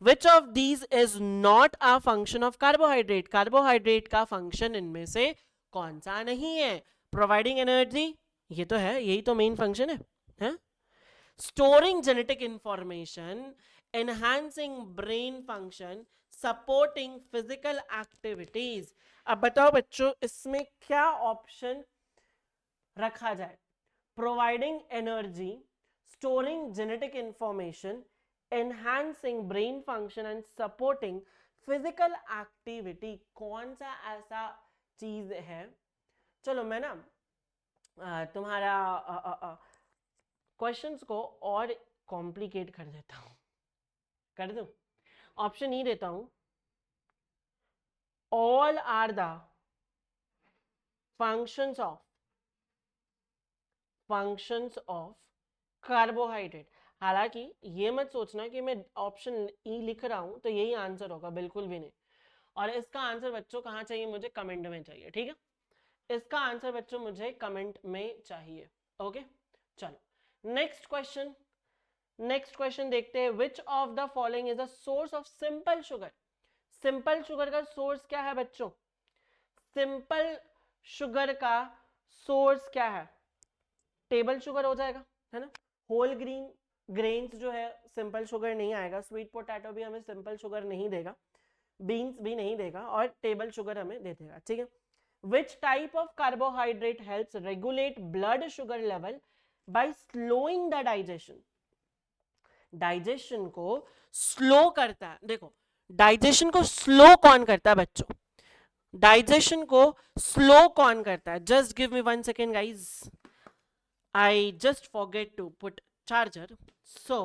Which of these is not a function of carbohydrate? Carbohydrate का फंक्शन इनमें से कौन सा नहीं है? प्रोवाइडिंग एनर्जी, ये तो है, यही तो मेन फंक्शन है. Storing genetic information, enhancing brain function, supporting physical activities. अब बताओ बच्चों, इसमें क्या ऑप्शन रखा जाए? Providing energy, storing genetic information, enhancing brain function and supporting physical activity. कौन सा ऐसा चीज है? चलो मैं ना तुम्हारा क्वेश्चंस को और कॉम्प्लिकेट कर देता हूं. कर दूं? ऑप्शन ई देता हूं. All are the functions of carbohydrate. हालांकि ये मत सोचना कि मैं ऑप्शन ई लिख रहा हूं तो यही आंसर होगा, बिल्कुल भी नहीं. और इसका आंसर बच्चों कहाँ चाहिए? मुझे कमेंट में चाहिए. ठीक है, इसका आंसर बच्चों मुझे कमेंट में चाहिए. ओके, चलो नेक्स्ट क्वेश्चन देखते हैं. विच of the following is a source of simple sugar? Simple sugar का सोर्स क्या है बच्चों? सिंपल शुगर का सोर्स क्या है? टेबल शुगर हो जाएगा, है ना. होल ग्रेन्स जो है सिंपल शुगर नहीं आएगा. स्वीट पोटैटो भी हमें सिंपल शुगर नहीं देगा, बीन्स भी नहीं देगा, और टेबल शुगर हमें दे देगा. ठीक है. विच type of carbohydrate helps regulate blood sugar level by slowing the digestion? Digestion को स्लो करता है. देखो, डाइजेशन को स्लो कौन करता है बच्चों? डाइजेशन को स्लो कौन करता है? Just give me 1 second guys. I just forget to put charger, so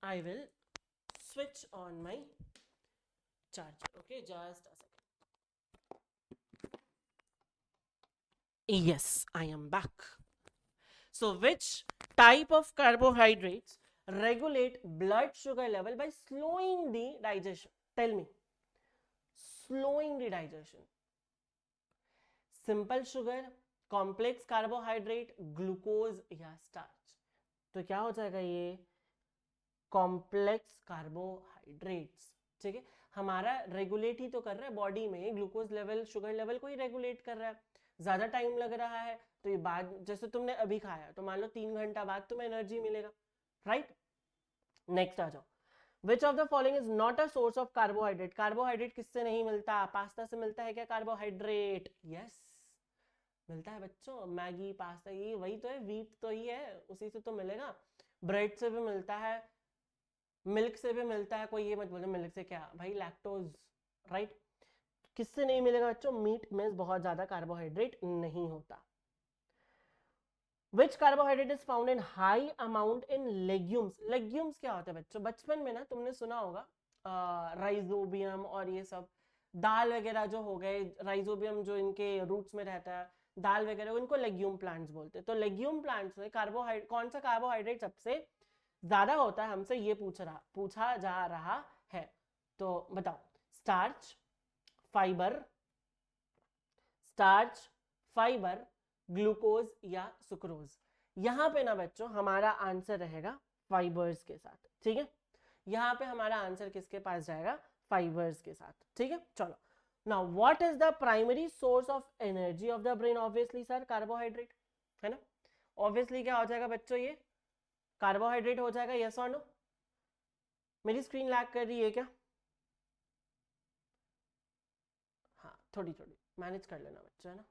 I will switch on my charger. Okay, just a second. Yes, I am back. So which type of carbohydrates regulate blood sugar level by slowing the digestion? Tell me. Slowing the digestion. Simple sugar, complex carbohydrate, glucose या starch? तो क्या हो जाएगा? ये complex carbohydrates. ठीक है, हमारा regulate ही तो कर रहा है बॉडी में, ग्लूकोज लेवल शुगर लेवल को ही रेगुलेट कर रहा है। ज्यादा टाइम लग रहा है तो ये बाद, जैसे तुमने अभी खाया तो मान लो 3 घंटा बाद तुम्हें एनर्जी मिलेगा, राइट। नेक्स्ट आ जाओ, which of the following is not a source of carbohydrate. Carbohydrate किससे नहीं मिलता? पास्ता से मिलता है क्या कार्बोहाइड्रेट? यस मिलता है बच्चों, मैगी पास्ता ये वही तो है, व्हीट तो ही है, उसी से तो मिलेगा। ब्रेड से भी मिलता है, मिल्क से भी मिलता है, कोई ये मत बोलो मिल्क से क्या भाई, लैक्टोज, राइट। किससे नहीं मिलेगा बच्चों? मीट में बहुत ज्यादा कार्बोहाइड्रेट नहीं होता। Which carbohydrate is found in high amount in legumes? Legumes क्या होता है बच्चों? बचपन में ना तुमने सुना होगा राइजोबियम और ये सब दाल वगैरह जो हो गए, राइजोबियम जो इनके रूट्स में रहता है, दाल वगैरह, उनको लेग्यूम प्लांट्स बोलते हैं। तो लेग्यूम प्लांट्स में कार्बोहाइड्रेट, कौन सा कार्बोहाइड्रेट सबसे ज्यादा होता है, हमसे ये पूछा जा रहा है। तो बताओ, starch, fibre, starch, fibre, glucose या सुक्रोज। यहां पे ना बच्चों हमारा आंसर रहेगा फाइबर्स के साथ, ठीक है। यहां पे हमारा आंसर किसके पास जाएगा? फाइबर्स के साथ, ठीक है। चलो, now what is the primary source of energy of the brain? Obviously sir carbohydrate, है ना। ऑब्वियसली क्या हो जाएगा बच्चों? ये कार्बोहाइड्रेट हो जाएगा, यस और नो? मेरी स्क्रीन लैग कर रही है क्या? हाँ थोड़ी थोड़ी मैनेज कर लेना बच्चों, है ना।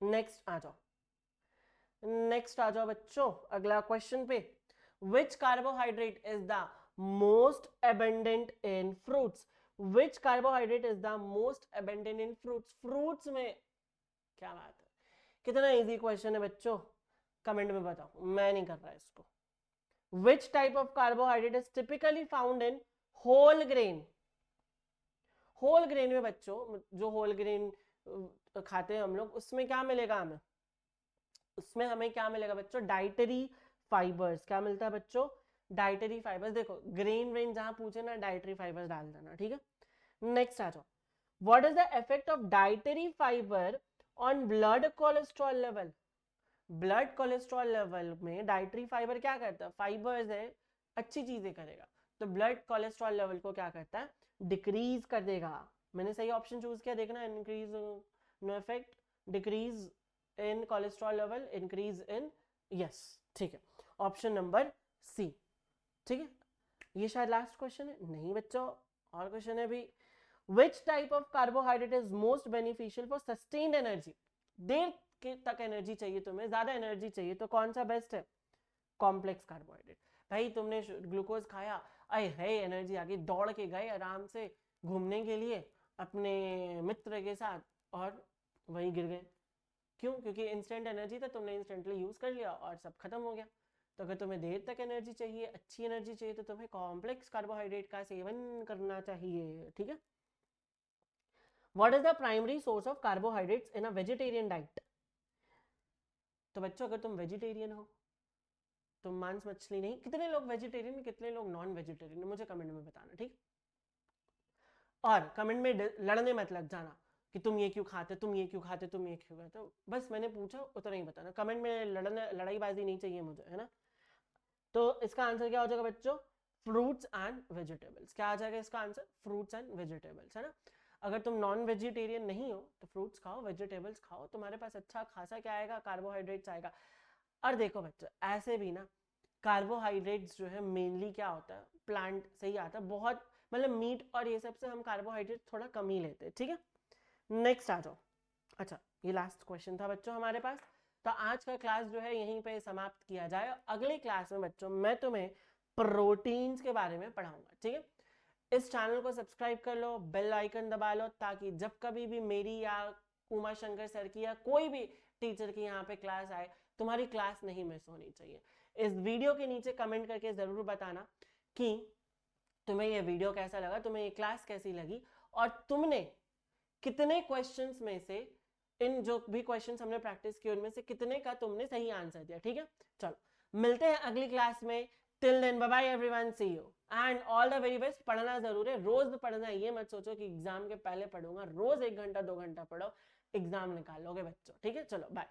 नेक्स्ट आ जाओ, नेक्स्ट आ जाओ बच्चों, अगला क्वेश्चन पे। Which carbohydrate is the most abundant in fruits? Which carbohydrate is the most abundant in fruits? Fruits में क्या बात है, कितना इजी क्वेश्चन है बच्चों, कमेंट में बताओ, मैं नहीं कर रहा इसको। Which type of carbohydrate is typically found in whole grain? Whole grain में बच्चों, जो होल ग्रेन खाते हैं हम लोग, उसमें क्या मिलेगा हमें? उसमें हमें क्या मिलेगा बच्चों? Dietary fibres. क्या मिलता है बच्चों? Dietary fibres. देखो ग्रेन वेन जहां पूछे ना, डाइटरी फाइबर्स डाल देना, ठीक है। नेक्स्ट आ जाओ, what is the effect of dietary fibre on blood cholesterol level? Blood cholesterol level में डाइटरी फाइबर क्या करता है? फाइबर्स है, अच्छी चीजें करेगा, तो ब्लड कोलेस्ट्रॉल लेवल को क्या करता है? डिक्रीज कर देगा। मैंने सही ऑप्शन चूज किया, देखना, increase, no effect, decrease in cholesterol level, increase in, yes, ठीक है, ऑप्शन नंबर सी, ठीक है। ये शायद लास्ट क्वेश्चन है, नहीं बच्चों और क्वेश्चन है भी। Which type of carbohydrate is most beneficial for sustained energy? देर के तक एनर्जी चाहिए तुम्हें, ज्यादा एनर्जी चाहिए, तो कौन सा बेस्ट है? Complex carbohydrate. भाई तुमने ग्लूकोज खाया, अरे है एनर्जी आ गई, दौड़ के गए आराम से घूमने के लिए अपने मित्र के साथ और वहीं गिर गए, क्यों? क्योंकि इंस्टेंट एनर्जी था, तुमने इंस्टेंटली यूज कर लिया और सब खत्म हो गया। तो अगर तुम्हें देर तक एनर्जी चाहिए, अच्छी एनर्जी चाहिए, तो तुम्हें कॉम्प्लेक्स कार्बोहाइड्रेट का सेवन करना चाहिए, ठीक है। What is the primary source of carbohydrates in a vegetarian diet? तो बच्चों अगर तुम वेजिटेरियन हो, तुम मांस मछली नहीं, कितने लोग वेजिटेरियन, कितने लोग नॉन वेजिटेरियन, मुझे कमेंट में बताना, ठीक। और कमेंट में लड़ने मत लग जाना कि तुम ये क्यों खाते, तुम ये क्यों खाते, तुम ये क्यों खाते, बस मैंने पूछा उतना ही बताना, कमेंट में लड़ाईबाजी नहीं चाहिए मुझे, है ना। तो इसका आंसर क्या हो जाएगा बच्चों? Fruits and vegetables. क्या आ जाएगा इसका आंसर? फ्रूट्स एंड वेजिटेबल्स, है ना। अगर तुम नॉन वेजिटेरियन नहीं हो तो फ्रूट्स खाओ, वेजिटेबल्स खाओ, तुम्हारे पास अच्छा खासा क्या आएगा? कार्बोहाइड्रेट्स आएगा। और देखो बच्चों, ऐसे भी ना कार्बोहाइड्रेट्स जो है मेनली क्या होता है, प्लांट से ही आता है, बहुत मतलब मीट और ये सब से हम कार्बोहाइड्रेट थोड़ा कम ही लेते हैं, ठीक है। नेक्स्ट आ जाओ। अच्छा, ये लास्ट क्वेश्चन था बच्चों हमारे पास, तो आज का क्लास जो है यहीं पे समाप्त किया जाए। अगली क्लास में बच्चों मैं तुम्हें प्रोटीन्स के बारे में पढ़ाऊंगा, ठीक है। इस चैनल को सब्सक्राइब कर लो, बेल आइकन दबा लो, ताकि जब कभी भी मेरी या उमा शंकर सर की या कोई भी टीचर की यहाँ पे क्लास आए, तुम्हारी क्लास नहीं मिस होनी चाहिए। इस वीडियो के नीचे कमेंट करके जरूर बताना कि तुम्हें ये वीडियो कैसा लगा, तुम्हें ये क्लास कैसी लगी, और तुमने कितने क्वेश्चंस में से, इन जो भी क्वेश्चंस हमने प्रैक्टिस किए उनमें से कितने का तुमने सही आंसर दिया, ठीक है। चलो मिलते हैं अगली क्लास में। Till then bye bye everyone, see you and all the very best. पढ़ना जरूर है, रोज पढ़ना है, ये मत सोचो कि एग्जाम के पहले पढ़ूंगा, रोज 1 घंटा 2 घंटा पढ़ो, एग्जाम निकाल लोगे बच्चों, ठीक है। चलो बाय।